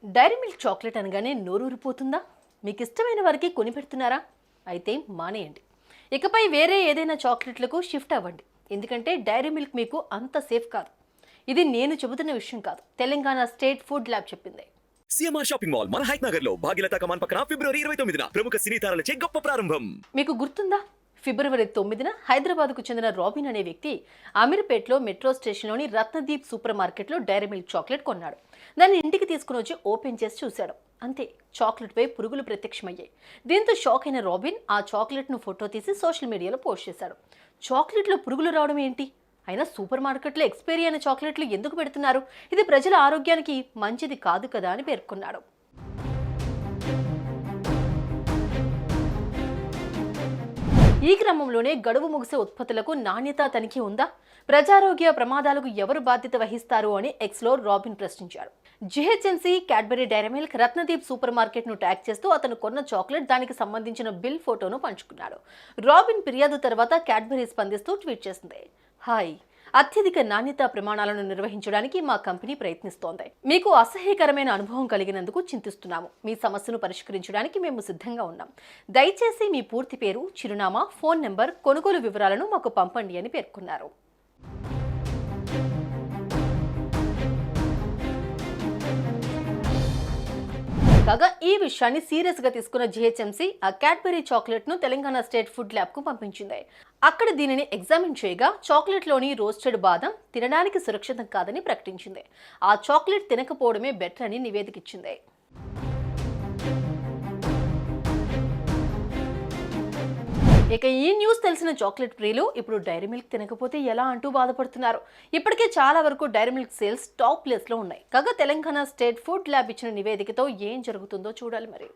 Dairy milk chocolate అనగానే నోరూరిపోతుందా? మీకు ఇష్టమైన వారికి కొని పెడుతున్నారా? అయితే మానేయండి. ఇకపై వేరే ఏదైనా చాక్లెట్లకు షిఫ్ట్ అవ్వండి. ఎందుకంటే డైరీ మిల్క్ మీకు అంత సేఫ్ కాదు. ఇది నేను చెబుతున్న విషయం కాదు, తెలంగాణ స్టేట్ ఫుడ్ ల్యాబ్ చెప్పింది. సిఎంఆర్ షాపింగ్ మాల్ మన హైట్ నగర్ లో భాగ్యలత కమాన్ పక్కన ఫిబ్రవరి 29న ప్రముఖ సినీ తారలచే గొప్ప ప్రారంభం. మీకు గుర్తుందా? ఫిబ్రవరి 9న హైదరాబాద్కు చెందిన రాబిన్ అనే వ్యక్తి అమీర్పేట్లో మెట్రో స్టేషన్లోని రత్నదీప్ సూపర్ మార్కెట్లో డైరీ మిల్క్ చాక్లెట్ కొన్నాడు. దాన్ని ఇంటికి తీసుకుని వచ్చి ఓపెన్ చేసి చూశాడు. అంతే, చాక్లెట్పై పురుగులు ప్రత్యక్షమయ్యాయి. దీంతో షాక్ అయిన రాబిన్ ఆ చాక్లెట్ను ఫోటో తీసి సోషల్ మీడియాలో పోస్ట్ చేశాడు. చాక్లెట్లో పురుగులు రావడం ఏంటి? అయినా సూపర్ మార్కెట్లో ఎక్స్పైరీ అయిన చాక్లెట్లు ఎందుకు పెడుతున్నారు? ఇది ప్రజల ఆరోగ్యానికి మంచిది కాదు కదా అని పేర్కొన్నాడు. ఈ క్రమంలోనే గడువు ముగిసే ఉత్పత్తులకు నాణ్యత తనిఖీ ఉందా? ప్రజారోగ్య ప్రమాదాలకు ఎవరు బాధ్యత వహిస్తారు అని ఎక్స్లో రాబిన్ ప్రశ్నించాడు. GHMC, Cadbury Dairy Milk, Ratnadeep super market ను ట్యాగ్ చేస్తూ అతను కొన్న చాక్లెట్, దానికి సంబంధించిన బిల్ ఫోటోను పంచుకున్నాడు. రాబిన్ ఫిర్యాదు తర్వాత క్యాడ్బరీ స్పందిస్తూ ట్వీట్ చేసింది. హాయ్, అత్యధిక నాణ్యతా ప్రమాణాలను నిర్వహించడానికి మా కంపెనీ ప్రయత్నిస్తోంది. మీకు అసహ్యకరమైన అనుభవం కలిగినందుకు చింతిస్తున్నాము. మీ సమస్యను పరిష్కరించడానికి మేము సిద్ధంగా ఉన్నాం. దయచేసి మీ పూర్తి పేరు, చిరునామా, ఫోన్ నెంబర్, కొనుగోలు వివరాలను మాకు పంపండి అని పేర్కొన్నారు. కాగా ఈ విషయాన్ని సీరియస్ గా తీసుకున్న జిహెచ్ఎంసీ ఆ క్యాడ్బరీ చాక్లెట్ ను తెలంగాణ స్టేట్ ఫుడ్ ల్యాబ్ కు పంపించింది. అక్కడ దీనిని ఎగ్జామిన్ చేయగా చాక్లెట్ లోని రోస్టెడ్ బాదం తినడానికి సురక్షితం కాదని ప్రకటించింది. ఆ చాక్లెట్ తినకపోవడమే బెటర్ అని నివేదిక ఇచ్చింది. ఇక ఈ న్యూస్ తెలిసిన చాక్లెట్ ప్రియులు ఇప్పుడు డైరీ మిల్క్ తినకపోతే ఎలా అంటూ బాధపడుతున్నారు. ఇప్పటికే చాలా వరకు Dairy Milk sales top place లో ఉన్నాయి. కాగా తెలంగాణ స్టేట్ ఫుడ్ ల్యాబ్ ఇచ్చిన నివేదికతో ఏం జరుగుతుందో చూడాలి మరి.